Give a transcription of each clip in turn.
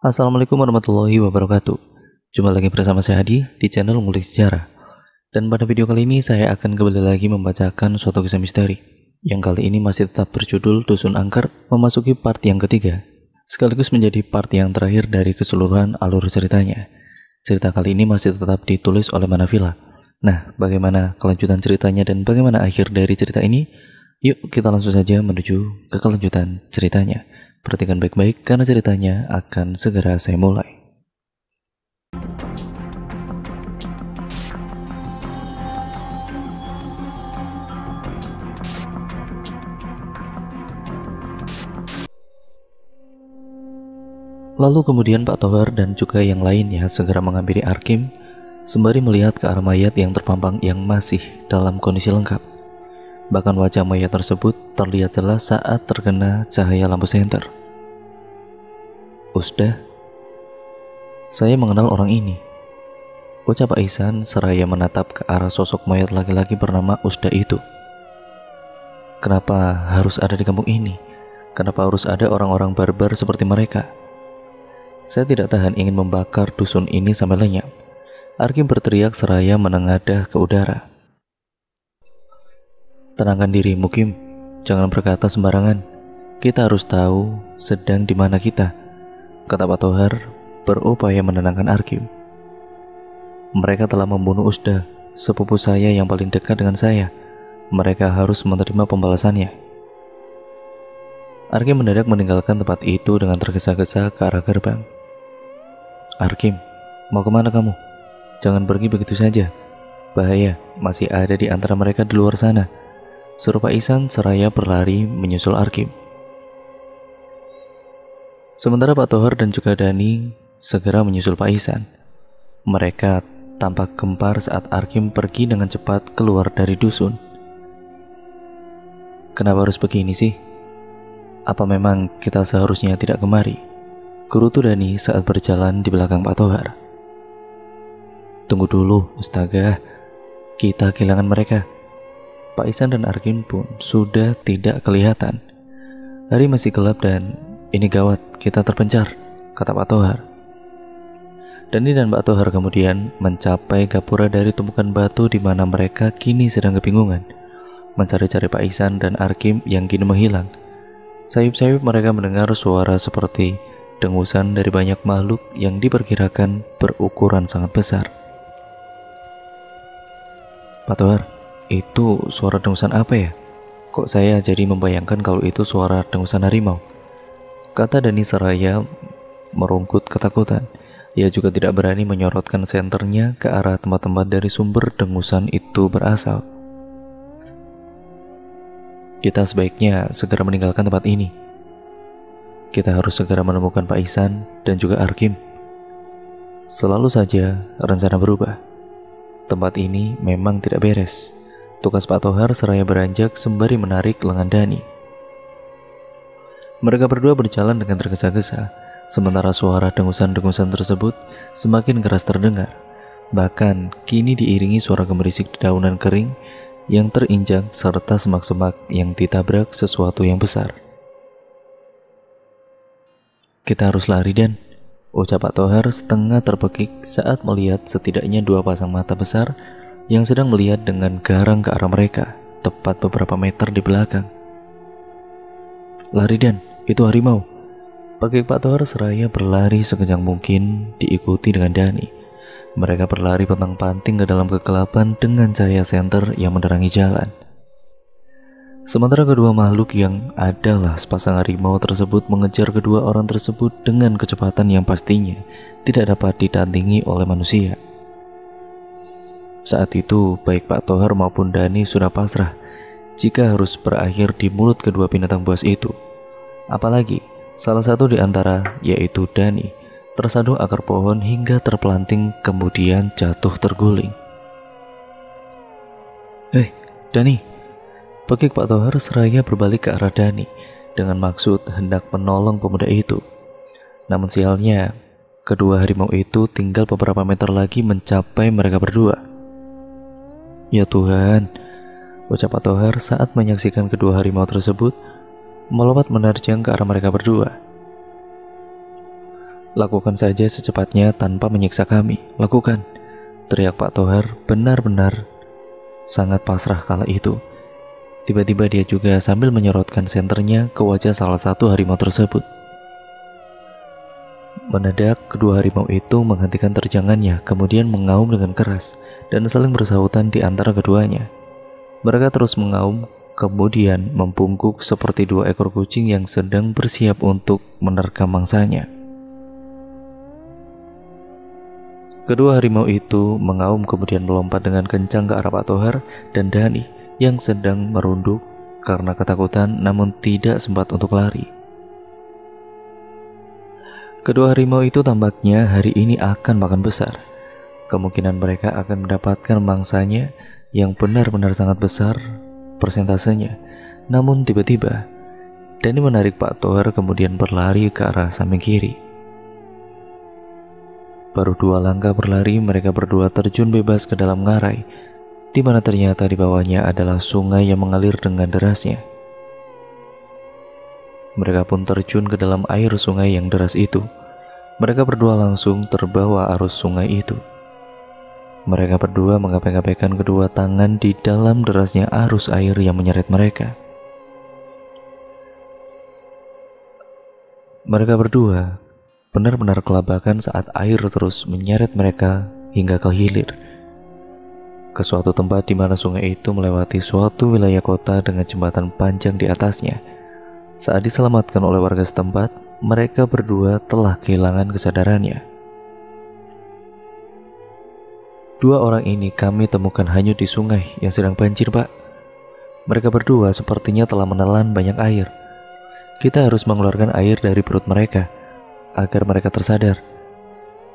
Assalamualaikum warahmatullahi wabarakatuh. Jumpa lagi bersama saya Hadi di channel Ngulik Sejarah. Dan pada video kali ini saya akan kembali lagi membacakan suatu kisah misteri yang kali ini masih tetap berjudul Dusun Angker, memasuki part yang ketiga, sekaligus menjadi part yang terakhir dari keseluruhan alur ceritanya. Cerita kali ini masih tetap ditulis oleh Manavila. Nah, bagaimana kelanjutan ceritanya dan bagaimana akhir dari cerita ini? Yuk kita langsung saja menuju ke kelanjutan ceritanya. Perhatikan baik-baik karena ceritanya akan segera saya mulai. Lalu kemudian Pak Tohar dan juga yang lainnya segera menghampiri Arkim sembari melihat ke arah mayat yang terpampang yang masih dalam kondisi lengkap. Bahkan wajah mayat tersebut terlihat jelas saat terkena cahaya lampu senter. "Usda, saya mengenal orang ini," ucap Pak Ihsan seraya menatap ke arah sosok mayat laki-laki bernama Usda itu. "Kenapa harus ada di kampung ini? Kenapa harus ada orang-orang barbar seperti mereka? Saya tidak tahan ingin membakar dusun ini sampai lenyap." Arkim berteriak seraya menengadah ke udara. "Tenangkan dirimu, Kim. Jangan berkata sembarangan. Kita harus tahu sedang di mana kita," kata Pak Tohar berupaya menenangkan Arkim. "Mereka telah membunuh Usda, sepupu saya yang paling dekat dengan saya. Mereka harus menerima pembalasannya." Arkim mendadak meninggalkan tempat itu dengan tergesa-gesa ke arah gerbang. "Arkim, mau kemana kamu? Jangan pergi begitu saja. Bahaya masih ada di antara mereka di luar sana," seru Pak Ihsan seraya berlari menyusul Arkim. Sementara Pak Tohar dan juga Dani segera menyusul Pak Ihsan. Mereka tampak gempar saat Arkim pergi dengan cepat keluar dari dusun. "Kenapa harus begini sih? Apa memang kita seharusnya tidak kemari?" gerutu Dani saat berjalan di belakang Pak Tohar. "Tunggu dulu, astaga, kita kehilangan mereka." Pak Ihsan dan Arkim pun sudah tidak kelihatan. Hari masih gelap dan ini gawat, kita terpencar, kata Pak Tohar. Dani dan Pak Tohar kemudian mencapai gapura dari tumpukan batu di mana mereka kini sedang kebingungan mencari-cari Pak Ihsan dan Arkim yang kini menghilang. Sayup-sayup mereka mendengar suara seperti dengusan dari banyak makhluk yang diperkirakan berukuran sangat besar. "Pak Tohar, itu suara dengusan apa ya? Kok saya jadi membayangkan kalau itu suara dengusan harimau?" kata Dani seraya merungkut ketakutan. Ia juga tidak berani menyorotkan senternya ke arah tempat-tempat dari sumber dengusan itu berasal. "Kita sebaiknya segera meninggalkan tempat ini. Kita harus segera menemukan Pak Ihsan dan juga Arkim." Selalu saja rencana berubah. Tempat ini memang tidak beres, tugas Pak Tohar seraya beranjak sembari menarik lengan Dani. Mereka berdua berjalan dengan tergesa-gesa, sementara suara dengusan-dengusan tersebut semakin keras terdengar. Bahkan kini diiringi suara gemerisik dedaunan kering yang terinjak serta semak-semak yang ditabrak sesuatu yang besar. "Kita harus lari, Dan," ucap Pak Tohar setengah terpekik saat melihat setidaknya dua pasang mata besar yang sedang melihat dengan garang ke arah mereka, tepat beberapa meter di belakang. "Lari, Dan, itu harimau," pakik Pak Tohar seraya berlari sekencang mungkin diikuti dengan Dani. Mereka berlari pontang-panting ke dalam kegelapan dengan cahaya senter yang menerangi jalan. Sementara kedua makhluk yang adalah sepasang harimau tersebut mengejar kedua orang tersebut dengan kecepatan yang pastinya tidak dapat ditandingi oleh manusia. Saat itu baik Pak Tohar maupun Dani sudah pasrah jika harus berakhir di mulut kedua binatang buas itu. Apalagi salah satu di antara, yaitu Dani, tersaduh akar pohon hingga terpelanting kemudian jatuh terguling. Dani!" pakik Pak Tohar seraya berbalik ke arah Dani dengan maksud hendak menolong pemuda itu. Namun sialnya, kedua harimau itu tinggal beberapa meter lagi mencapai mereka berdua. "Ya Tuhan," ucap Pak Tohar saat menyaksikan kedua harimau tersebut melompat menerjang ke arah mereka berdua. Lakukan saja secepatnya tanpa menyiksa kami. Lakukan, teriak Pak Tohar benar-benar sangat pasrah kala itu. Tiba-tiba dia juga sambil menyorotkan senternya ke wajah salah satu harimau tersebut. Mendadak, kedua harimau itu menghentikan terjangannya, kemudian mengaum dengan keras dan saling bersahutan di antara keduanya. Mereka terus mengaum, kemudian membungkuk seperti dua ekor kucing yang sedang bersiap untuk menerkam mangsanya. Kedua harimau itu mengaum kemudian melompat dengan kencang ke arah Pak Tohar dan Dani yang sedang merunduk karena ketakutan namun tidak sempat untuk lari. Kedua harimau itu tampaknya hari ini akan makan besar. Kemungkinan mereka akan mendapatkan mangsanya yang benar-benar sangat besar persentasenya. Namun tiba-tiba Dani menarik Pak Tohar kemudian berlari ke arah samping kiri. Baru 2 langkah berlari, mereka berdua terjun bebas ke dalam ngarai, di mana ternyata di bawahnya adalah sungai yang mengalir dengan derasnya. Mereka pun terjun ke dalam air sungai yang deras itu. Mereka berdua langsung terbawa arus sungai itu. Mereka berdua menggapai-gapaikan kedua tangan di dalam derasnya arus air yang menyeret mereka. Mereka berdua benar-benar kelabakan saat air terus menyeret mereka hingga ke hilir, ke suatu tempat di mana sungai itu melewati suatu wilayah kota dengan jembatan panjang di atasnya. Saat diselamatkan oleh warga setempat, mereka berdua telah kehilangan kesadarannya. 2 orang ini kami temukan hanyut di sungai yang sedang banjir, Pak. Mereka berdua sepertinya telah menelan banyak air. Kita harus mengeluarkan air dari perut mereka agar mereka tersadar,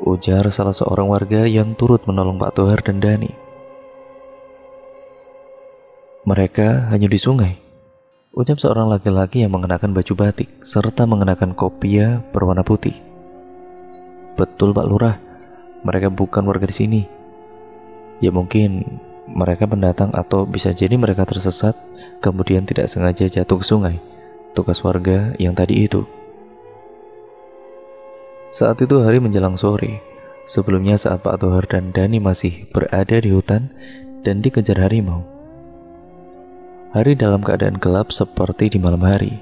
ujar salah seorang warga yang turut menolong Pak Tohar dan Dani. Mereka hanya di sungai, ucap seorang laki-laki yang mengenakan baju batik serta mengenakan kopiah berwarna putih. Betul Pak Lurah, mereka bukan warga di sini. Ya mungkin mereka pendatang atau bisa jadi mereka tersesat kemudian tidak sengaja jatuh ke sungai, tugas warga yang tadi itu. Saat itu hari menjelang sore. Sebelumnya saat Pak Tohar dan Dani masih berada di hutan dan dikejar harimau. Hari dalam keadaan gelap seperti di malam hari.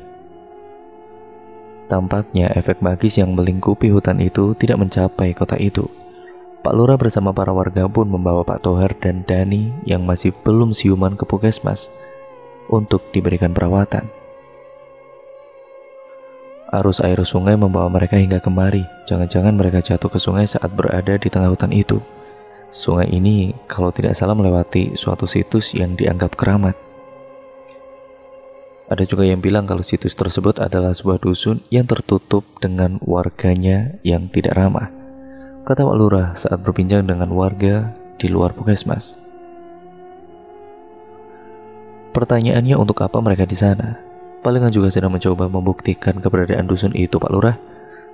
Tampaknya efek magis yang melingkupi hutan itu tidak mencapai kota itu. Pak Lurah bersama para warga pun membawa Pak Tohar dan Dani yang masih belum siuman ke puskesmas untuk diberikan perawatan. Arus air sungai membawa mereka hingga kemari. Jangan-jangan mereka jatuh ke sungai saat berada di tengah hutan itu. Sungai ini kalau tidak salah melewati suatu situs yang dianggap keramat. Ada juga yang bilang kalau situs tersebut adalah sebuah dusun yang tertutup dengan warganya yang tidak ramah, kata Pak Lurah saat berbincang dengan warga di luar puskesmas. Pertanyaannya, untuk apa mereka di sana? Palingan juga sedang mencoba membuktikan keberadaan dusun itu, Pak Lurah.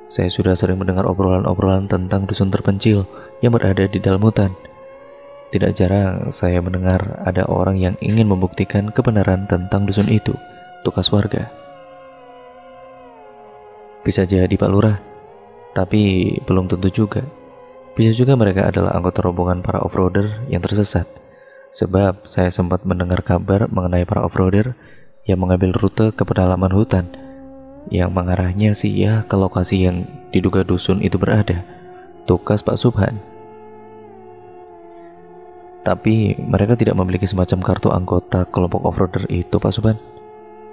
Saya sudah sering mendengar obrolan-obrolan tentang dusun terpencil yang berada di dalam hutan. Tidak jarang saya mendengar ada orang yang ingin membuktikan kebenaran tentang dusun itu, tugas warga. Bisa jadi Pak Lurah, tapi belum tentu juga. Bisa juga mereka adalah anggota rombongan para offroader yang tersesat. Sebab saya sempat mendengar kabar mengenai para offroader yang mengambil rute ke pedalaman hutan yang mengarahnya sih ya ke lokasi yang diduga dusun itu berada, tugas Pak Subhan. Tapi mereka tidak memiliki semacam kartu anggota kelompok offroader itu, Pak Subhan.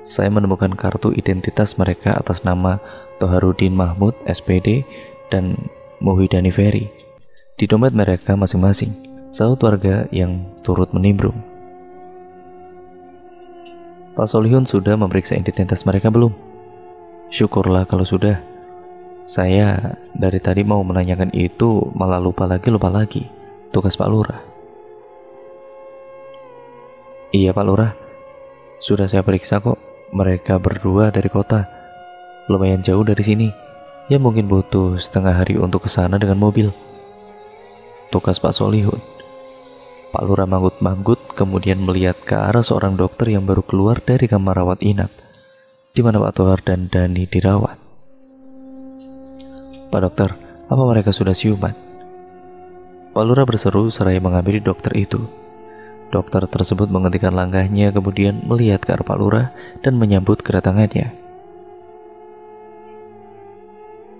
Saya menemukan kartu identitas mereka atas nama Toharudin Mahmud, SPD, dan Muhidani Ferry di dompet mereka masing-masing, sahut warga yang turut menimbrung. Pak Solihun sudah memeriksa identitas mereka belum? Syukurlah kalau sudah. Saya dari tadi mau menanyakan itu malah lupa lagi, tugas Pak Lurah. Iya Pak Lurah, sudah saya periksa kok. Mereka berdua dari kota, lumayan jauh dari sini. Ya mungkin butuh setengah hari untuk ke sana dengan mobil, tugas Pak Solihun. Pak Lurah manggut-manggut kemudian melihat ke arah seorang dokter yang baru keluar dari kamar rawat inap di mana Pak Tohar dan Dani dirawat. Pak Dokter, Apa mereka sudah siuman? Pak Lurah berseru seraya menghampiri dokter itu. Dokter tersebut menghentikan langkahnya, kemudian melihat ke arah Pak Lurah dan menyambut kedatangannya.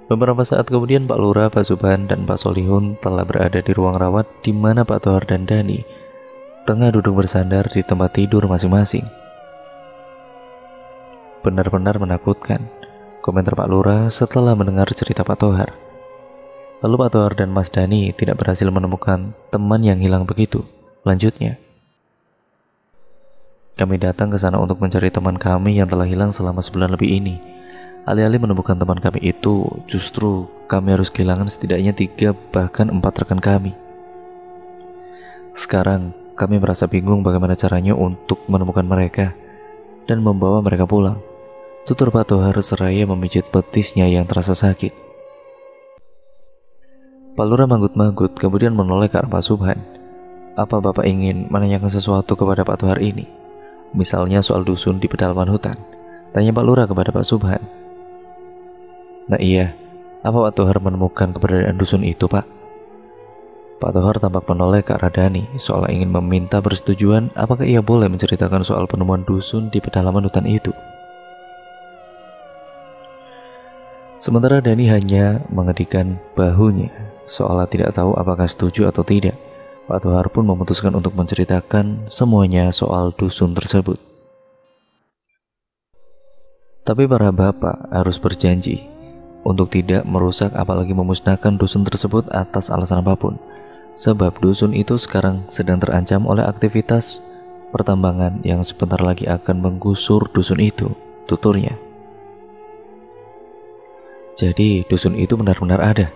Beberapa saat kemudian Pak Lurah, Pak Subhan, dan Pak Solihun telah berada di ruang rawat di mana Pak Tohar dan Dani tengah duduk bersandar di tempat tidur masing-masing. Benar-benar menakutkan, komentar Pak Lurah setelah mendengar cerita Pak Tohar. Lalu Pak Tohar dan Mas Dani tidak berhasil menemukan teman yang hilang begitu. Lanjutnya, kami datang ke sana untuk mencari teman kami yang telah hilang selama sebulan lebih ini. Alih-alih menemukan teman kami itu, justru kami harus kehilangan setidaknya 3 bahkan 4 rekan kami. Sekarang kami merasa bingung bagaimana caranya untuk menemukan mereka dan membawa mereka pulang, tutur Pak Tohar seraya memijit betisnya yang terasa sakit. Pak Lurah manggut-manggut kemudian menoleh ke arah Pak Subhan. Apa Bapak ingin menanyakan sesuatu kepada Pak Tohar ini? Misalnya soal dusun di pedalaman hutan, tanya Pak Lurah kepada Pak Subhan. Nah iya, apa Pak Tohar menemukan keberadaan dusun itu, Pak? Pak Tohar tampak menoleh ke arah Dani, seolah ingin meminta persetujuan apakah ia boleh menceritakan soal penemuan dusun di pedalaman hutan itu. Sementara Dani hanya mengedikan bahunya, seolah tidak tahu apakah setuju atau tidak. Pak Tohar pun memutuskan untuk menceritakan semuanya soal dusun tersebut. Tapi para bapak harus berjanji untuk tidak merusak apalagi memusnahkan dusun tersebut atas alasan apapun. Sebab dusun itu sekarang sedang terancam oleh aktivitas pertambangan yang sebentar lagi akan menggusur dusun itu, tuturnya. Jadi dusun itu benar-benar ada,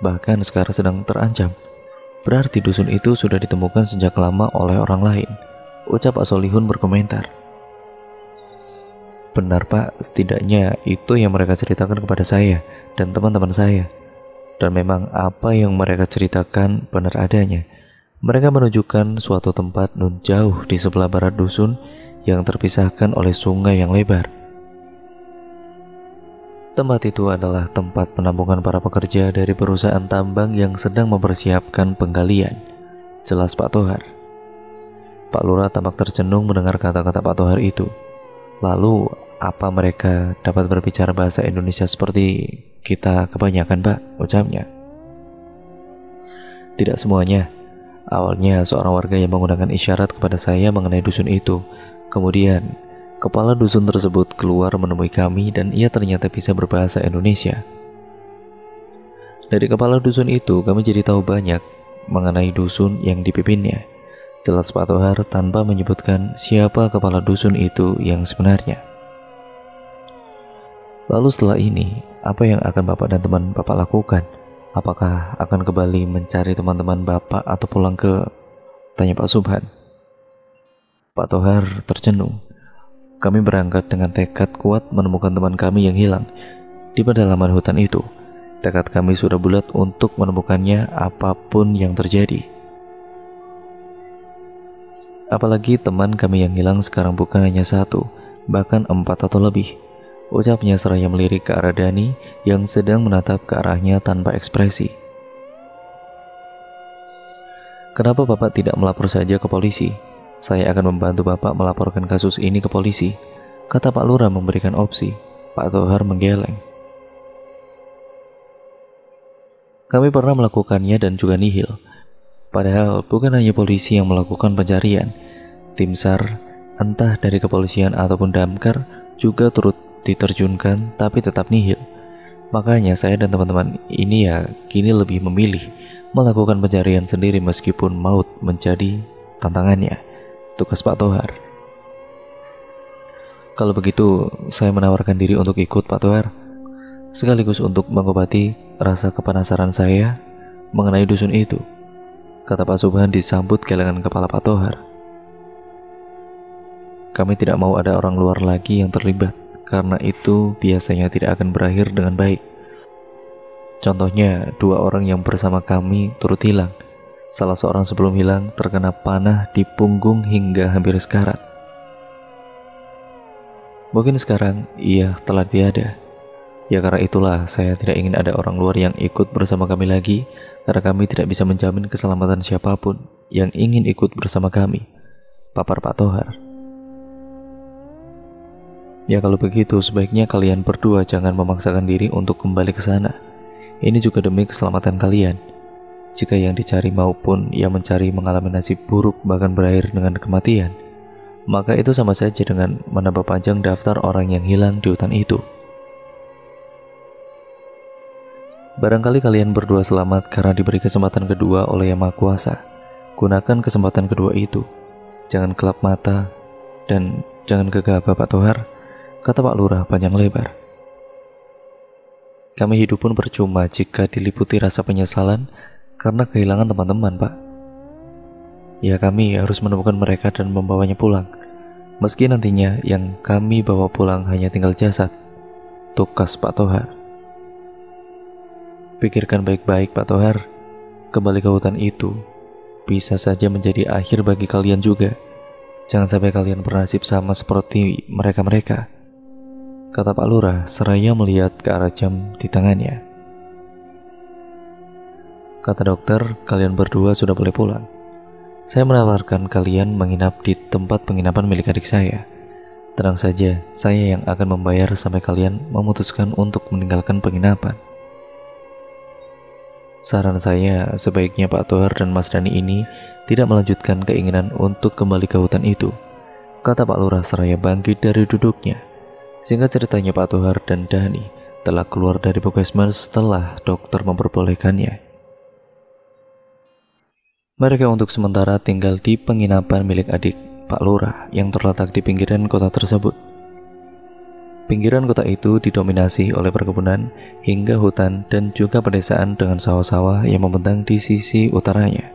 bahkan sekarang sedang terancam. Berarti dusun itu sudah ditemukan sejak lama oleh orang lain, ucap Pak Solihun berkomentar. Benar Pak, setidaknya itu yang mereka ceritakan kepada saya dan teman-teman saya. Dan memang apa yang mereka ceritakan benar adanya. Mereka menunjukkan suatu tempat nun jauh di sebelah barat dusun yang terpisahkan oleh sungai yang lebar. Tempat itu adalah tempat penampungan para pekerja dari perusahaan tambang yang sedang mempersiapkan penggalian, jelas Pak Tohar. Pak Lurah tampak tercenung mendengar kata-kata Pak Tohar itu. Lalu, apa mereka dapat berbicara bahasa Indonesia seperti kita kebanyakan, Pak? Ucapnya. Tidak semuanya. Awalnya seorang warga yang menggunakan isyarat kepada saya mengenai dusun itu. Kemudian, kepala dusun tersebut keluar menemui kami dan ia ternyata bisa berbahasa Indonesia. Dari kepala dusun itu, kami jadi tahu banyak mengenai dusun yang dipimpinnya. Jelas Pak Tohar tanpa menyebutkan siapa kepala dusun itu yang sebenarnya. Lalu setelah ini, apa yang akan Bapak dan teman Bapak lakukan? Apakah akan kembali mencari teman-teman Bapak atau pulang ke? Tanya Pak Subhan. Pak Tohar tercenung. Kami berangkat dengan tekad kuat menemukan teman kami yang hilang di pedalaman hutan itu. Tekad kami sudah bulat untuk menemukannya apapun yang terjadi. Apalagi teman kami yang hilang sekarang bukan hanya 1, bahkan 4 atau lebih. Ucapnya seraya melirik ke arah Dani yang sedang menatap ke arahnya tanpa ekspresi. Kenapa Bapak tidak melapor saja ke polisi? Saya akan membantu Bapak melaporkan kasus ini ke polisi, kata Pak Lurah memberikan opsi. Pak Tohar menggeleng. Kami pernah melakukannya dan juga nihil. Padahal bukan hanya polisi yang melakukan pencarian. Tim SAR, entah dari kepolisian ataupun damkar, juga turut diterjunkan tapi tetap nihil. Makanya saya dan teman-teman ini kini lebih memilih melakukan pencarian sendiri meskipun maut menjadi tantangannya, tugas Pak Tohar. Kalau begitu, saya menawarkan diri untuk ikut Pak Tohar, sekaligus untuk mengobati rasa kepenasaran saya mengenai dusun itu, kata Pak Subhan disambut gelengan kepala Pak Tohar. Kami tidak mau ada orang luar lagi yang terlibat, karena itu biasanya tidak akan berakhir dengan baik. Contohnya, 2 orang yang bersama kami turut hilang. Salah seorang sebelum hilang terkena panah di punggung hingga hampir sekarat. Mungkin sekarang ia telah tiada. Ya karena itulah saya tidak ingin ada orang luar yang ikut bersama kami lagi, karena kami tidak bisa menjamin keselamatan siapapun yang ingin ikut bersama kami, papar Pak Tohar. Ya kalau begitu sebaiknya kalian berdua jangan memaksakan diri untuk kembali ke sana. Ini juga demi keselamatan kalian. Jika yang dicari maupun yang mencari mengalami nasib buruk bahkan berakhir dengan kematian, maka itu sama saja dengan menambah panjang daftar orang yang hilang di hutan itu. Barangkali kalian berdua selamat karena diberi kesempatan kedua oleh Yang Maha Kuasa. Gunakan kesempatan kedua itu. Jangan kelap mata dan jangan gegabah Pak Tohar, kata Pak Lurah panjang lebar. Kami hidup pun percuma jika diliputi rasa penyesalan karena kehilangan teman-teman, Pak. Ya kami harus menemukan mereka dan membawanya pulang. Meski nantinya yang kami bawa pulang hanya tinggal jasad, tukas Pak Tohar. Pikirkan baik-baik Pak Tohar, kembali ke hutan itu bisa saja menjadi akhir bagi kalian juga. Jangan sampai kalian bernasib sama seperti mereka-mereka, kata Pak Lurah seraya melihat ke arah jam di tangannya. Kata dokter, kalian berdua sudah boleh pulang. Saya menawarkan kalian menginap di tempat penginapan milik adik saya. Tenang saja, saya yang akan membayar sampai kalian memutuskan untuk meninggalkan penginapan. Saran saya, sebaiknya Pak Tohar dan Mas Dani ini tidak melanjutkan keinginan untuk kembali ke hutan itu, kata Pak Lurah seraya bangkit dari duduknya. Singkat ceritanya, Pak Tohar dan Dani telah keluar dari puskesmas setelah dokter memperbolehkannya. Mereka untuk sementara tinggal di penginapan milik adik Pak Lurah yang terletak di pinggiran kota tersebut. Pinggiran kota itu didominasi oleh perkebunan hingga hutan dan juga pedesaan dengan sawah-sawah yang membentang di sisi utaranya.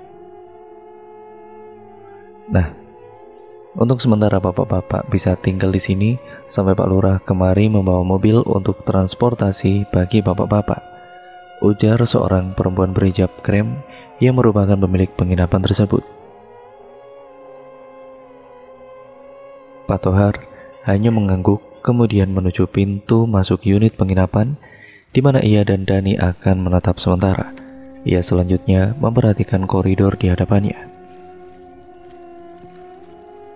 Nah, untuk sementara bapak-bapak bisa tinggal di sini sampai Pak Lurah kemari membawa mobil untuk transportasi bagi bapak-bapak, ujar seorang perempuan berhijab krem yang merupakan pemilik penginapan tersebut. Pak Tohar hanya mengangguk kemudian menuju pintu masuk unit penginapan di mana ia dan Dani akan menetap sementara. Ia selanjutnya memperhatikan koridor di hadapannya.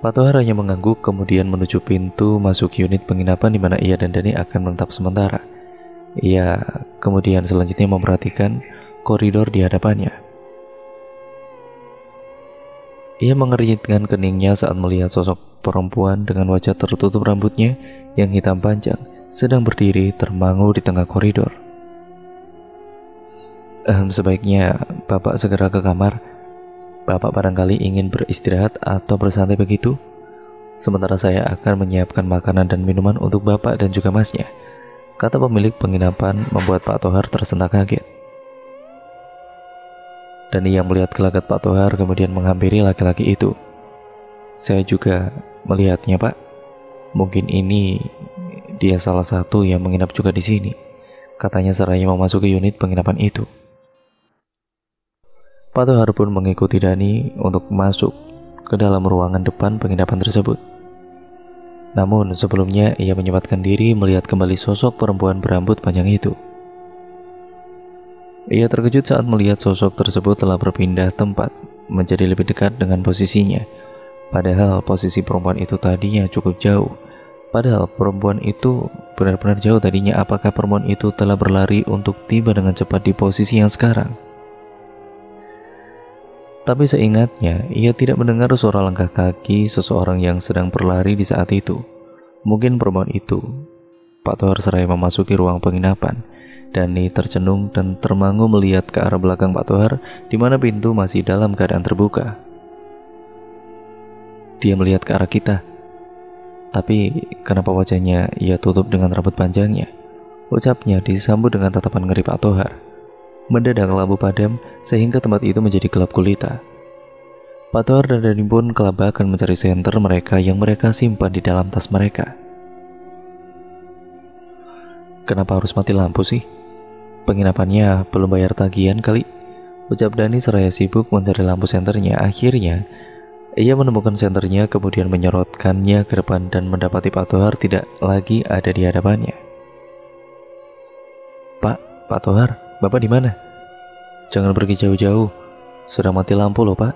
Pak Tohar hanya mengangguk kemudian menuju pintu masuk unit penginapan di mana ia dan Dani akan menetap sementara. Ia kemudian selanjutnya memperhatikan koridor di hadapannya. Ia mengernyitkan keningnya saat melihat sosok perempuan dengan wajah tertutup rambutnya yang hitam panjang sedang berdiri termangu di tengah koridor. Sebaiknya Bapak segera ke kamar. Bapak barangkali ingin beristirahat atau bersantai begitu. Sementara saya akan menyiapkan makanan dan minuman untuk Bapak dan juga Masnya, kata pemilik penginapan membuat Pak Tohar tersentak kaget. Dan ia melihat gelagat Pak Tohar kemudian menghampiri laki-laki itu. Saya juga melihatnya, Pak. Mungkin ini dia salah satu yang menginap juga di sini, katanya seraya memasuki unit penginapan itu. Pak Tohar pun mengikuti Dani untuk masuk ke dalam ruangan depan penginapan tersebut. Namun sebelumnya ia menyempatkan diri melihat kembali sosok perempuan berambut panjang itu. Ia terkejut saat melihat sosok tersebut telah berpindah tempat menjadi lebih dekat dengan posisinya. Padahal posisi perempuan itu tadinya cukup jauh. Padahal perempuan itu benar-benar jauh tadinya. Apakah perempuan itu telah berlari untuk tiba dengan cepat di posisi yang sekarang? Tapi seingatnya, ia tidak mendengar suara langkah kaki seseorang yang sedang berlari di saat itu. Mungkin perempuan itu. Pak Tohar seraya memasuki ruang penginapan. Dani tercenung dan termangu melihat ke arah belakang Pak Tohar, di mana pintu masih dalam keadaan terbuka. Dia melihat ke arah kita. Tapi kenapa wajahnya ia tutup dengan rambut panjangnya? Ucapnya disambut dengan tatapan ngeri Pak Tohar. Mendadak lampu padam sehingga tempat itu menjadi gelap gulita. Pak Tohar dan Dani pun kelabakan mencari senter mereka yang mereka simpan di dalam tas mereka. Kenapa harus mati lampu sih? Penginapannya belum bayar tagihan kali, ucap Dani seraya sibuk mencari lampu senternya. Akhirnya ia menemukan senternya kemudian menyorotkannya ke depan dan mendapati Pak Tohar tidak lagi ada di hadapannya. Pak Tohar, Bapak di mana? Jangan pergi jauh-jauh. Sudah mati lampu loh, Pak.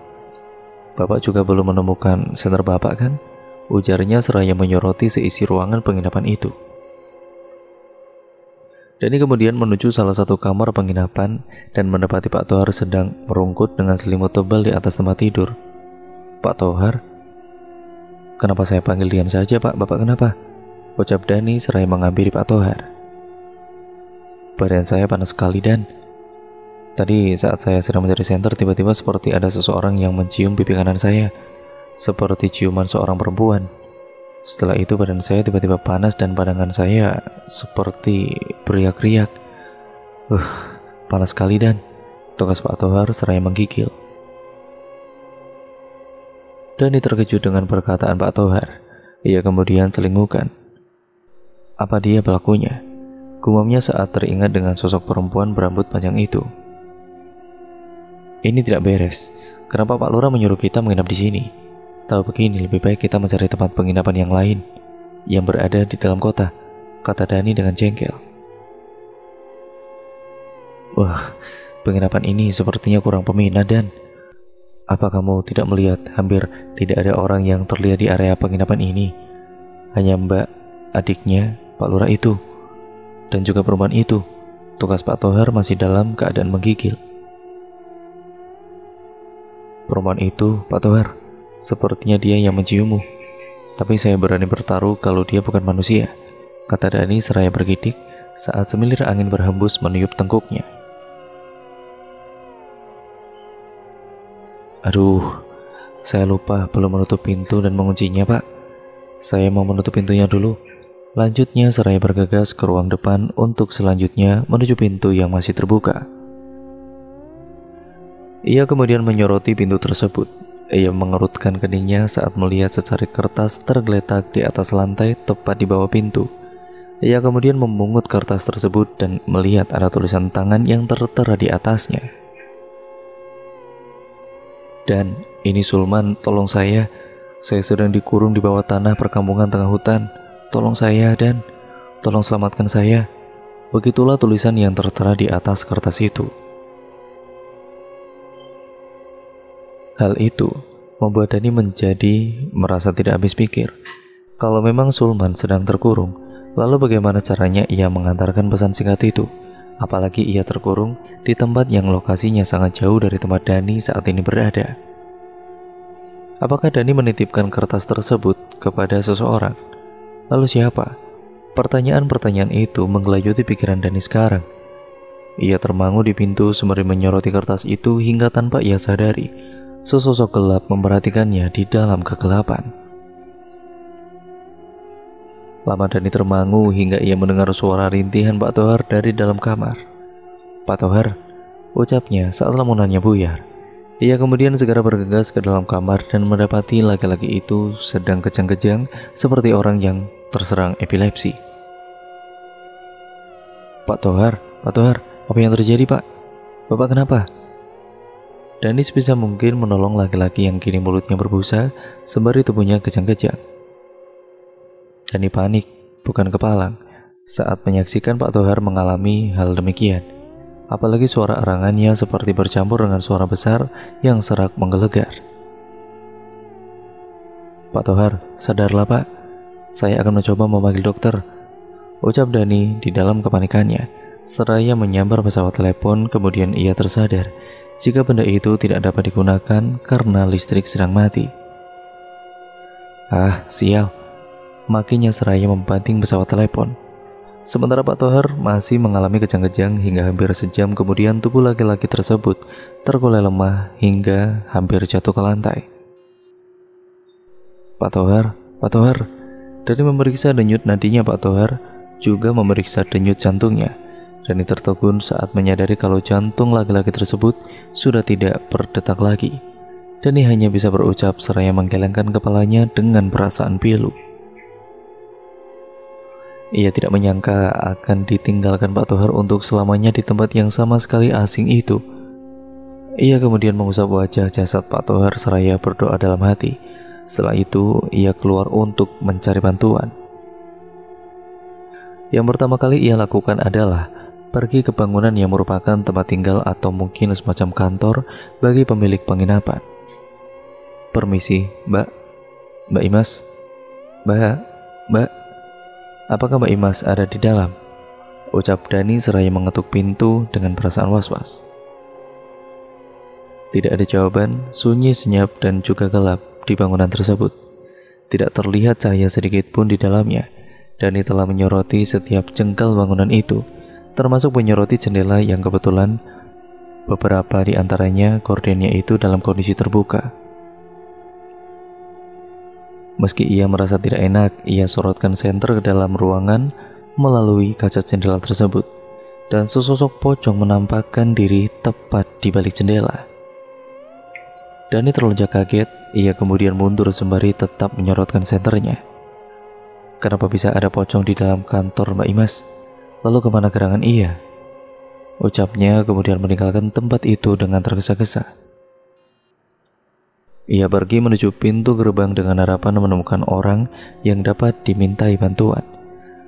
Bapak juga belum menemukan senter Bapak kan? Ujarnya seraya menyoroti seisi ruangan penginapan itu. Dani kemudian menuju salah satu kamar penginapan dan mendapati Pak Tohar sedang merungkut dengan selimut tebal di atas tempat tidur. Pak Tohar? Kenapa saya panggil diam saja, Pak? Bapak kenapa? Ucap Dani seraya menghampiri Pak Tohar. Badan saya panas sekali, Dan. Tadi saat saya sedang mencari senter, tiba-tiba seperti ada seseorang yang mencium pipi kanan saya, seperti ciuman seorang perempuan. Setelah itu badan saya tiba-tiba panas dan pandangan saya seperti beriak-riak. Panas sekali, Dan. Tugas Pak Tohar seraya menggigil. Dani terkejut dengan perkataan Pak Tohar. Ia kemudian selingukan. Apa dia pelakunya? Gumamnya saat teringat dengan sosok perempuan berambut panjang itu. Ini tidak beres. Kenapa Pak Lurah menyuruh kita menginap di sini? Tahu begini, lebih baik kita mencari tempat penginapan yang lain yang berada di dalam kota, kata Dani dengan jengkel. Wah, penginapan ini sepertinya kurang peminat, Dan. Apa kamu tidak melihat hampir tidak ada orang yang terlihat di area penginapan ini? Hanya Mbak, adiknya Pak Lurah itu, dan juga perempuan itu. Tugas Pak Tohar masih dalam keadaan menggigil. Perempuan itu, Pak Tohar, sepertinya dia yang menciummu. Tapi saya berani bertaruh kalau dia bukan manusia, kata Dani seraya bergidik saat semilir angin berhembus meniup tengkuknya. Aduh, saya lupa belum menutup pintu dan menguncinya, Pak. Saya mau menutup pintunya dulu. Lanjutnya seraya bergegas ke ruang depan untuk selanjutnya menuju pintu yang masih terbuka. Ia kemudian menyoroti pintu tersebut. Ia mengerutkan keningnya saat melihat secari kertas tergeletak di atas lantai tepat di bawah pintu. Ia kemudian memungut kertas tersebut dan melihat ada tulisan tangan yang tertera di atasnya. Dan ini Sulman, tolong saya sedang dikurung di bawah tanah perkampungan tengah hutan. Tolong saya, Dan. Tolong selamatkan saya. Begitulah tulisan yang tertera di atas kertas itu. Hal itu membuat Dani menjadi merasa tidak habis pikir. Kalau memang Sulman sedang terkurung, lalu bagaimana caranya ia mengantarkan pesan singkat itu? Apalagi ia terkurung di tempat yang lokasinya sangat jauh dari tempat Dani saat ini berada. Apakah Dani menitipkan kertas tersebut kepada seseorang? Lalu siapa? Pertanyaan-pertanyaan itu menggelayuti pikiran Dani sekarang. Ia termangu di pintu sembari menyoroti kertas itu hingga tanpa ia sadari sesosok gelap memperhatikannya di dalam kegelapan. Lama Dani termangu hingga ia mendengar suara rintihan Pak Tohar dari dalam kamar. Pak Tohar, ucapnya saat lamunannya buyar. Ia kemudian segera bergegas ke dalam kamar dan mendapati laki-laki itu sedang kejang-kejang seperti orang yang terserang epilepsi. Pak Tohar, apa yang terjadi, Pak? Bapak kenapa? Dani sebisa mungkin menolong laki-laki yang kini mulutnya berbusa sembari tubuhnya kejang-kejang. Dani panik, bukan kepalang, saat menyaksikan Pak Tohar mengalami hal demikian. Apalagi suara erangannya seperti bercampur dengan suara besar yang serak menggelegar. Pak Tohar, sadarlah Pak. Saya akan mencoba memanggil dokter, ucap Dani di dalam kepanikannya. Seraya menyambar pesawat telepon, kemudian ia tersadar jika benda itu tidak dapat digunakan karena listrik sedang mati. Ah, sial. Makinya seraya membanting pesawat telepon. Sementara Pak Tohar masih mengalami kejang-kejang hingga hampir sejam kemudian tubuh laki-laki tersebut tergolek lemah hingga hampir jatuh ke lantai. Pak Tohar. Dari memeriksa denyut nadinya Pak Tohar juga memeriksa denyut jantungnya. Dani tertegun saat menyadari kalau jantung laki-laki tersebut sudah tidak berdetak lagi. Dani hanya bisa berucap seraya menggelengkan kepalanya dengan perasaan pilu. Ia tidak menyangka akan ditinggalkan Pak Tohar untuk selamanya di tempat yang sama sekali asing itu. Ia kemudian mengusap wajah jasad Pak Tohar seraya berdoa dalam hati. Setelah itu, ia keluar untuk mencari bantuan. Yang pertama kali ia lakukan adalah pergi ke bangunan yang merupakan tempat tinggal atau mungkin semacam kantor bagi pemilik penginapan. "Permisi, Mbak. Mbak Imas? Mbak, apakah Mbak Imas ada di dalam?" ucap Dani seraya mengetuk pintu dengan perasaan was-was. Tidak ada jawaban, sunyi senyap dan juga gelap di bangunan tersebut. Tidak terlihat cahaya sedikit pun di dalamnya. Dani telah menyoroti setiap jengkal bangunan itu, termasuk menyoroti jendela yang kebetulan beberapa di antaranya gordennya itu dalam kondisi terbuka. Meski ia merasa tidak enak, ia sorotkan senter ke dalam ruangan melalui kaca jendela tersebut, dan sesosok pocong menampakkan diri tepat di balik jendela. Dani terlonjak kaget, ia kemudian mundur sembari tetap menyorotkan senternya. Kenapa bisa ada pocong di dalam kantor Mbak Imas? Lalu kemana gerangan ia? Ucapnya kemudian meninggalkan tempat itu dengan tergesa-gesa. Ia pergi menuju pintu gerbang dengan harapan menemukan orang yang dapat dimintai bantuan.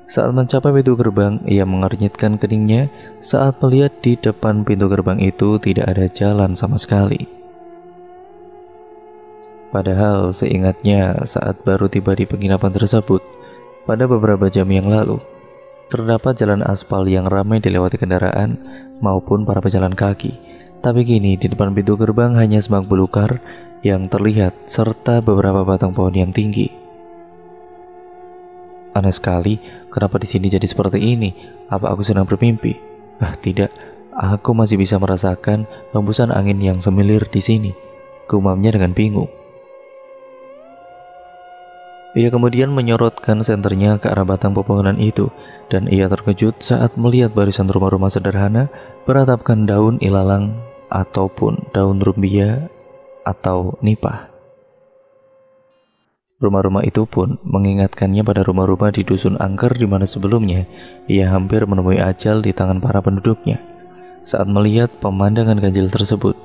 Saat mencapai pintu gerbang, ia mengernyitkan keningnya saat melihat di depan pintu gerbang itu tidak ada jalan sama sekali. Padahal seingatnya saat baru tiba di penginapan tersebut, pada beberapa jam yang lalu, terdapat jalan aspal yang ramai dilewati kendaraan maupun para pejalan kaki. Tapi kini di depan pintu gerbang hanya semak belukar yang terlihat serta beberapa batang pohon yang tinggi. Aneh sekali, kenapa di sini jadi seperti ini? Apa aku sedang bermimpi? Tidak, aku masih bisa merasakan hembusan angin yang semilir di sini, gumamnya dengan bingung. Ia kemudian menyorotkan senternya ke arah batang pepohonan itu, dan ia terkejut saat melihat barisan rumah-rumah sederhana beratapkan daun ilalang ataupun daun rumbia atau nipah. Rumah-rumah itu pun mengingatkannya pada rumah-rumah di dusun angker di mana sebelumnya ia hampir menemui ajal di tangan para penduduknya. Saat melihat pemandangan ganjil tersebut,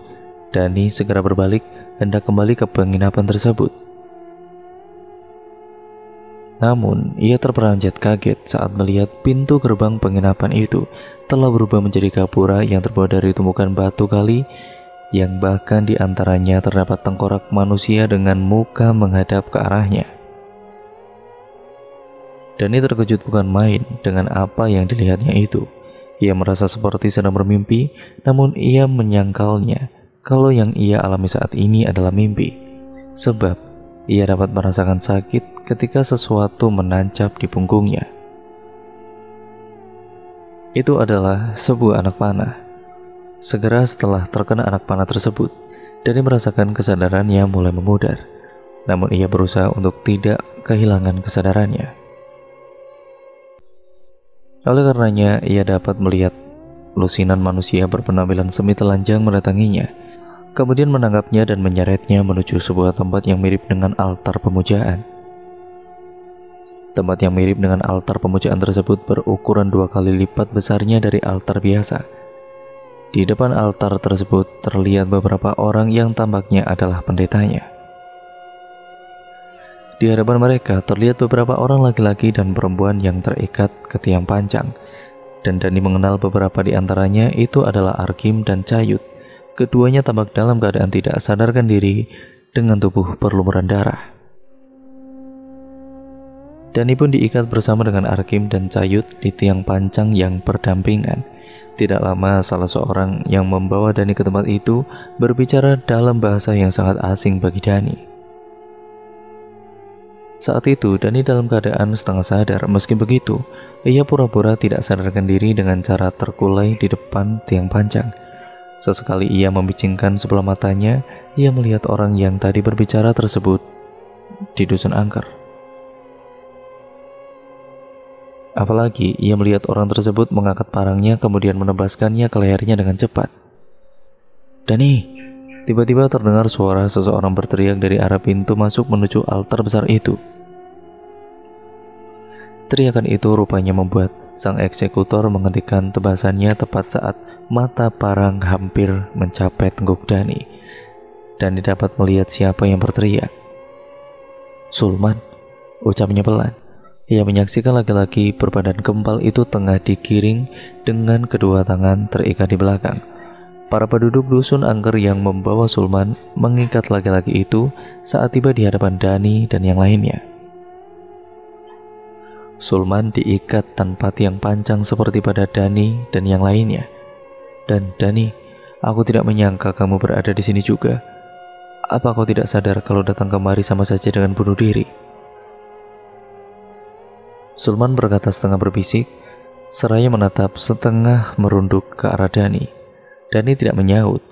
Dani segera berbalik hendak kembali ke penginapan tersebut. Namun, ia terperanjat kaget saat melihat pintu gerbang penginapan itu telah berubah menjadi gapura yang terbuat dari tumpukan batu kali yang bahkan di antaranya terdapat tengkorak manusia dengan muka menghadap ke arahnya. Dani terkejut bukan main dengan apa yang dilihatnya itu. Ia merasa seperti sedang bermimpi, namun ia menyangkalnya kalau yang ia alami saat ini adalah mimpi. Sebab ia dapat merasakan sakit ketika sesuatu menancap di punggungnya. Itu adalah sebuah anak panah. Segera setelah terkena anak panah tersebut, Dani merasakan kesadarannya mulai memudar. Namun ia berusaha untuk tidak kehilangan kesadarannya. Oleh karenanya, ia dapat melihat lusinan manusia berpenampilan semi telanjang mendatanginya, kemudian menangkapnya dan menyeretnya menuju sebuah tempat yang mirip dengan altar pemujaan. Tempat yang mirip dengan altar pemujaan tersebut berukuran 2 kali lipat besarnya dari altar biasa. Di depan altar tersebut terlihat beberapa orang yang tampaknya adalah pendetanya. Di hadapan mereka terlihat beberapa orang laki-laki dan perempuan yang terikat ke tiang pancang, dan Dani mengenal beberapa di antaranya itu adalah Arkim dan Cayut. Keduanya tampak dalam keadaan tidak sadarkan diri dengan tubuh berlumuran darah. Dani pun diikat bersama dengan Arkim dan Cayut di tiang pancang yang berdampingan. Tidak lama salah seorang yang membawa Dani ke tempat itu berbicara dalam bahasa yang sangat asing bagi Dani. Saat itu Dani dalam keadaan setengah sadar. Meski begitu, ia pura-pura tidak sadarkan diri dengan cara terkulai di depan tiang pancang. Sesekali ia membicingkan sebelah matanya, ia melihat orang yang tadi berbicara tersebut di dusun angker. Apalagi ia melihat orang tersebut mengangkat parangnya kemudian menebaskannya ke lehernya dengan cepat. "Dani!" Tiba-tiba terdengar suara seseorang berteriak dari arah pintu masuk menuju altar besar itu. Teriakan itu rupanya membuat sang eksekutor menghentikan tebasannya tepat saat mata parang hampir mencapai tengguk Dani. Dani dapat melihat siapa yang berteriak. "Sulman," ucapnya pelan. Ia menyaksikan laki-laki berbadan kempal itu tengah digiring dengan kedua tangan terikat di belakang. Para penduduk dusun angker yang membawa Sulman mengikat laki-laki itu saat tiba di hadapan Dani dan yang lainnya. Sulman diikat tanpa tiang pancang seperti pada Dani dan yang lainnya. Dan Dani, aku tidak menyangka kamu berada di sini juga. Apa kau tidak sadar kalau datang kemari sama saja dengan bunuh diri? Sulman berkata setengah berbisik, seraya menatap setengah merunduk ke arah Dani. Dani tidak menyaut.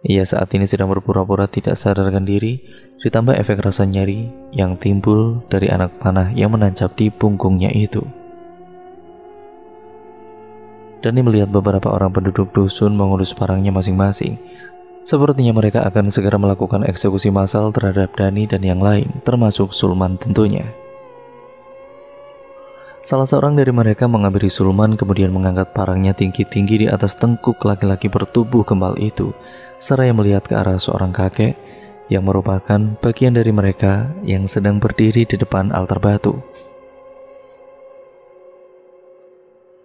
Ia saat ini sedang berpura-pura tidak sadarkan diri, ditambah efek rasa nyeri yang timbul dari anak panah yang menancap di punggungnya itu. Dani melihat beberapa orang penduduk dusun mengurus parangnya masing-masing. Sepertinya mereka akan segera melakukan eksekusi massal terhadap Dani dan yang lain, termasuk Sulman tentunya. Salah seorang dari mereka menghampiri Sulman kemudian mengangkat parangnya tinggi-tinggi di atas tengkuk laki-laki bertubuh kembal itu, seraya melihat ke arah seorang kakek yang merupakan bagian dari mereka yang sedang berdiri di depan altar batu.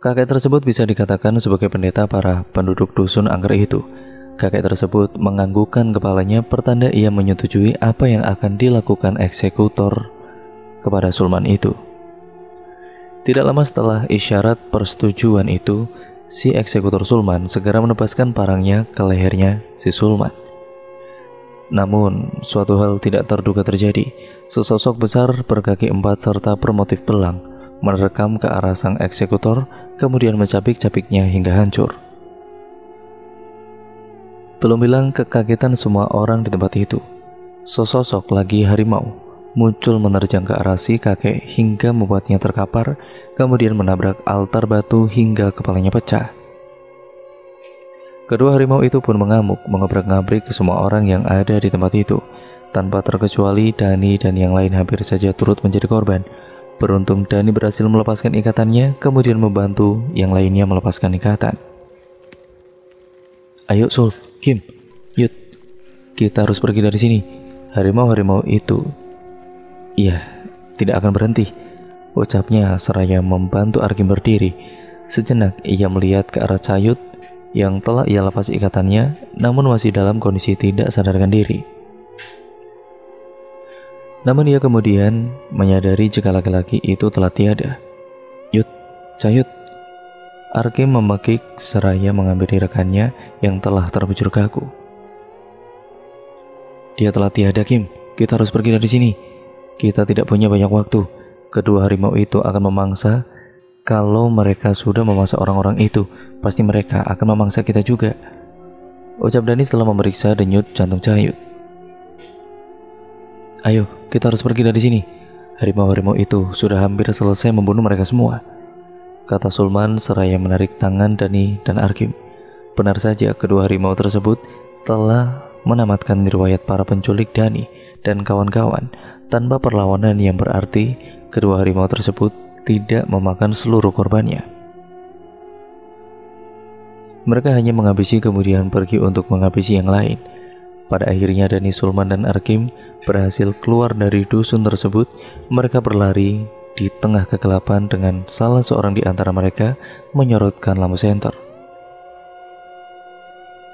Kakek tersebut bisa dikatakan sebagai pendeta para penduduk dusun angker itu. Kakek tersebut menganggukkan kepalanya pertanda ia menyetujui apa yang akan dilakukan eksekutor kepada Sulman itu. Tidak lama setelah isyarat persetujuan itu, si eksekutor Sulman segera menepaskan parangnya ke lehernya si Sulman. Namun, suatu hal tidak terduga terjadi. Sesosok besar berkaki 4 serta bermotif belang menerkam ke arah sang eksekutor, kemudian mencapik-capiknya hingga hancur. Belum bilang kekagetan semua orang di tempat itu, sesosok lagi harimau muncul menerjang ke arah si kakek hingga membuatnya terkapar, kemudian menabrak altar batu hingga kepalanya pecah. Kedua harimau itu pun mengamuk, mengabrak-ngabrik ke semua orang yang ada di tempat itu. Tanpa terkecuali Dani dan yang lain hampir saja turut menjadi korban. Beruntung Dani berhasil melepaskan ikatannya, kemudian membantu yang lainnya melepaskan ikatan. Ayo Sul, Kim, Yud, kita harus pergi dari sini. Harimau-harimau itu tidak akan berhenti, ucapnya seraya membantu Arkim berdiri. Sejenak ia melihat ke arah Cayut yang telah ia lepas ikatannya, namun masih dalam kondisi tidak sadarkan diri. Namun ia kemudian menyadari jika laki-laki itu telah tiada. Yud, Cayut. Arkim memekik seraya mengambil rekannya yang telah terbujur kaku. Dia telah tiada, Kim. Kita harus pergi dari sini. Kita tidak punya banyak waktu. Kedua harimau itu akan memangsa. Kalau mereka sudah memangsa orang-orang itu, pasti mereka akan memangsa kita juga, ucap Dani setelah memeriksa denyut jantung Cayut. Ayo, kita harus pergi dari sini. Harimau-harimau itu sudah hampir selesai membunuh mereka semua, kata Sulman seraya menarik tangan Dani dan Arkim. Benar saja, kedua harimau tersebut telah menamatkan riwayat para penculik Dani dan kawan-kawan. Tanpa perlawanan yang berarti, kedua harimau tersebut tidak memakan seluruh korbannya. Mereka hanya menghabisi kemudian pergi untuk menghabisi yang lain. Pada akhirnya Dani, Sulman, dan Arkim berhasil keluar dari dusun tersebut. Mereka berlari di tengah kegelapan dengan salah seorang di antara mereka menyorotkan lampu senter.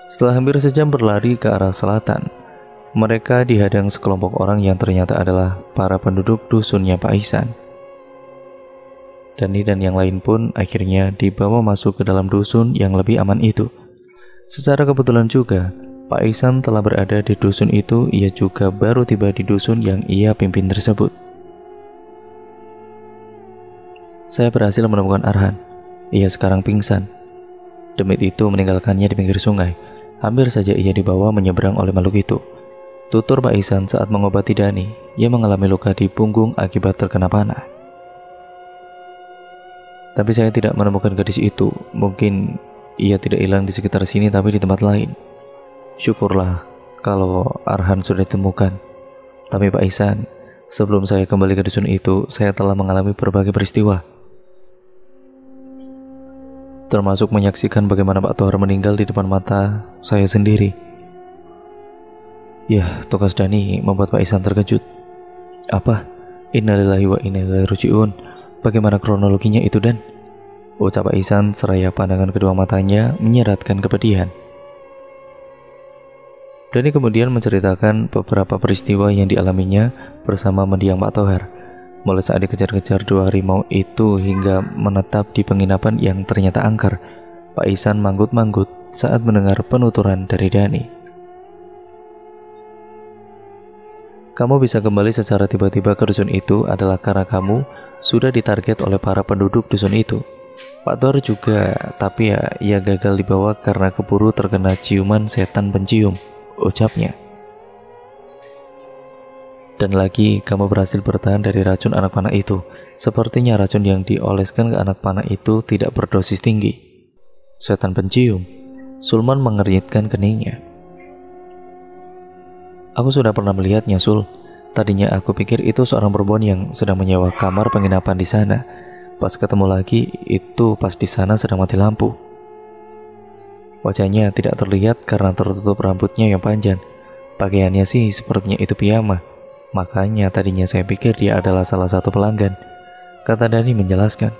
Setelah hampir sejam berlari ke arah selatan, mereka dihadang sekelompok orang yang ternyata adalah para penduduk dusunnya Pak Ihsan. Dani dan yang lain pun akhirnya dibawa masuk ke dalam dusun yang lebih aman itu. Secara kebetulan juga, Pak Ihsan telah berada di dusun itu. Ia juga baru tiba di dusun yang ia pimpin tersebut. Saya berhasil menemukan Arhan. Ia sekarang pingsan. Demit itu meninggalkannya di pinggir sungai. Hampir saja ia dibawa menyeberang oleh makhluk itu, tutur Pak Ihsan saat mengobati Dani. Ia mengalami luka di punggung akibat terkena panah. Tapi saya tidak menemukan gadis itu. Mungkin ia tidak hilang di sekitar sini tapi di tempat lain. Syukurlah kalau Arhan sudah ditemukan. Tapi Pak Ihsan, sebelum saya kembali ke dusun itu, saya telah mengalami berbagai peristiwa, termasuk menyaksikan bagaimana Pak Tohar meninggal di depan mata saya sendiri. Ya, tugas Dani membuat Pak Ihsan terkejut. Apa? Innalillahi wa inna ilaihi raji'un. Bagaimana kronologinya itu, Dan? Ucap Pak Ihsan seraya pandangan kedua matanya menyeratkan kepedihan. Dani kemudian menceritakan beberapa peristiwa yang dialaminya bersama mendiang Pak Tohar, mulai saat dikejar-kejar dua harimau itu hingga menetap di penginapan yang ternyata angker. Pak Ihsan manggut-manggut saat mendengar penuturan dari Dani. Kamu bisa kembali secara tiba-tiba ke dusun itu adalah karena kamu sudah ditarget oleh para penduduk dusun itu. Pak Tohar juga, tapi ya, ia gagal dibawa karena keburu terkena ciuman setan pencium, ucapnya. Dan lagi, kamu berhasil bertahan dari racun anak panah itu. Sepertinya racun yang dioleskan ke anak panah itu tidak berdosis tinggi. Setan pencium. Sulman mengernyitkan keningnya. Aku sudah pernah melihatnya, Sul. Tadinya aku pikir itu seorang perempuan yang sedang menyewa kamar penginapan di sana. Pas ketemu lagi, itu pas di sana sedang mati lampu. Wajahnya tidak terlihat karena tertutup rambutnya yang panjang. Pakaiannya sih sepertinya itu piyama. Makanya tadinya saya pikir dia adalah salah satu pelanggan, kata Dani menjelaskan.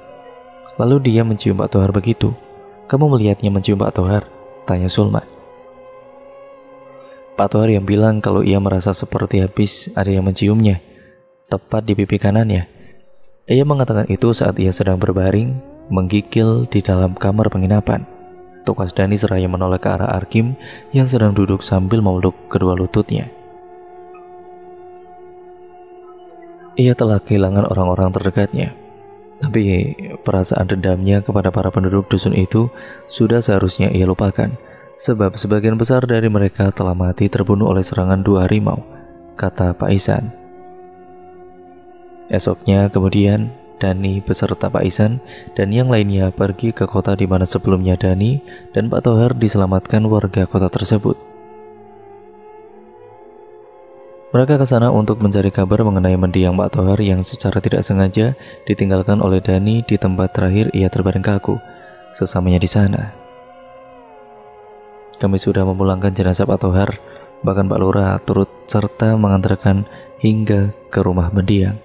Lalu dia mencium Pak Tohar begitu. Kamu melihatnya mencium Pak Tohar? Tanya Sulman. Pak Tohar yang bilang kalau ia merasa seperti habis ada yang menciumnya, tepat di pipi kanannya. Ia mengatakan itu saat ia sedang berbaring, menggigil di dalam kamar penginapan. Tukas Dani seraya menoleh ke arah Arkim yang sedang duduk sambil memeluk kedua lututnya. Ia telah kehilangan orang-orang terdekatnya, tapi perasaan dendamnya kepada para penduduk dusun itu sudah seharusnya ia lupakan. Sebab sebagian besar dari mereka telah mati terbunuh oleh serangan dua harimau, kata Pak Ihsan. Esoknya kemudian, Dani beserta Pak Ihsan dan yang lainnya pergi ke kota di mana sebelumnya Dani dan Pak Tohar diselamatkan warga kota tersebut. Mereka ke sana untuk mencari kabar mengenai mendiang Pak Tohar yang secara tidak sengaja ditinggalkan oleh Dani di tempat terakhir ia terbaring kaku. Sesamanya di sana, kami sudah memulangkan jenazah Pak Tohar, bahkan Pak Lurah turut serta mengantarkan hingga ke rumah mendiang,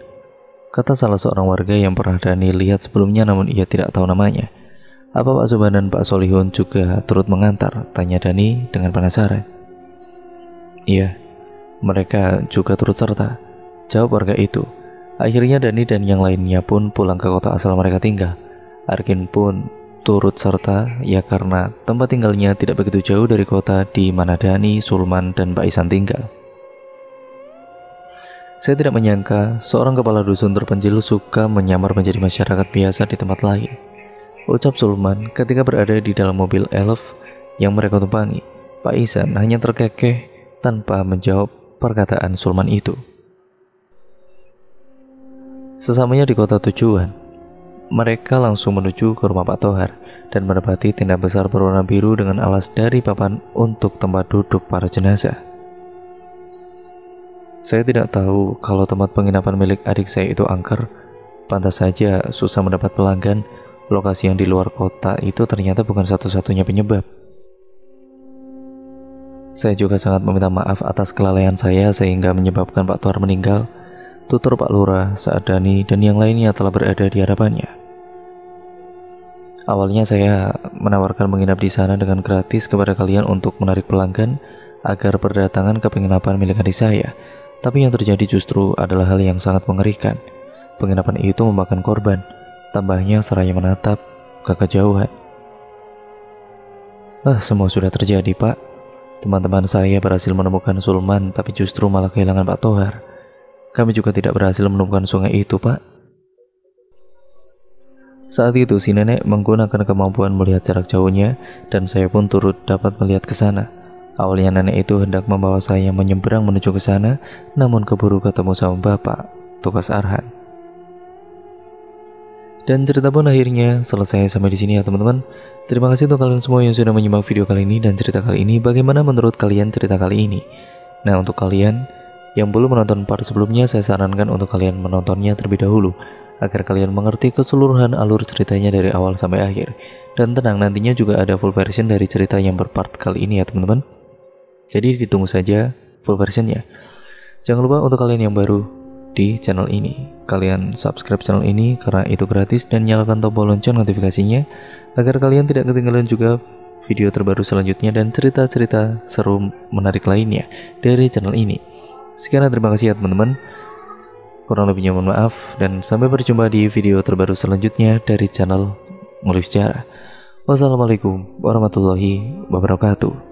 kata salah seorang warga yang pernah Dani lihat sebelumnya namun ia tidak tahu namanya. Apa Pak Subhan dan Pak Solihun juga turut mengantar? Tanya Dani dengan penasaran. Iya, mereka juga turut serta, jawab warga itu. Akhirnya Dani dan yang lainnya pun pulang ke kota asal mereka tinggal. Arkin pun turut serta, ya karena tempat tinggalnya tidak begitu jauh dari kota di mana Dani, Sulman, dan Pak Ihsan tinggal. Saya tidak menyangka seorang kepala dusun terpencil suka menyamar menjadi masyarakat biasa di tempat lain, ucap Sulman ketika berada di dalam mobil elf yang mereka tumpangi. Pak Ihsan hanya terkekeh tanpa menjawab perkataan Sulman itu. Sesamanya di kota tujuan, mereka langsung menuju ke rumah Pak Tohar dan menempati tenda besar berwarna biru dengan alas dari papan untuk tempat duduk para jenazah. Saya tidak tahu kalau tempat penginapan milik adik saya itu angker. Pantas saja susah mendapat pelanggan. Lokasi yang di luar kota itu ternyata bukan satu-satunya penyebab. Saya juga sangat meminta maaf atas kelalaian saya sehingga menyebabkan Pak Tohar meninggal, tutur Pak Lurah saat Dani dan yang lainnya telah berada di hadapannya. Awalnya saya menawarkan menginap di sana dengan gratis kepada kalian untuk menarik pelanggan agar berdatangan ke penginapan milik adik saya. Tapi yang terjadi justru adalah hal yang sangat mengerikan. Penginapan itu memakan korban. Tambahnya seraya menatap ke kejauhan. Semua sudah terjadi, Pak. Teman-teman saya berhasil menemukan Sulman, tapi justru malah kehilangan Pak Tohar. Kami juga tidak berhasil menemukan sungai itu, Pak. Saat itu si nenek menggunakan kemampuan melihat jarak jauhnya dan saya pun turut dapat melihat ke sana. Awalnya nenek itu hendak membawa saya menyeberang menuju ke sana, namun keburu ketemu sama bapak, tugas Arhan. Dan cerita pun akhirnya selesai sampai di sini ya teman-teman. Terima kasih untuk kalian semua yang sudah menyimak video kali ini dan cerita kali ini. Bagaimana menurut kalian cerita kali ini? Nah, untuk kalian yang belum menonton part sebelumnya, saya sarankan untuk kalian menontonnya terlebih dahulu agar kalian mengerti keseluruhan alur ceritanya dari awal sampai akhir. Dan tenang, nantinya juga ada full version dari cerita yang berpart kali ini ya teman-teman. Jadi ditunggu saja full versionnya. Jangan lupa untuk kalian yang baru di channel ini. Kalian subscribe channel ini karena itu gratis dan nyalakan tombol lonceng notifikasinya agar kalian tidak ketinggalan juga video terbaru selanjutnya dan cerita-cerita seru menarik lainnya dari channel ini. Sekian, terima kasih ya teman-teman. Kurang lebihnya mohon maaf dan sampai berjumpa di video terbaru selanjutnya dari channel Ngulik Sejarah. Wassalamualaikum warahmatullahi wabarakatuh.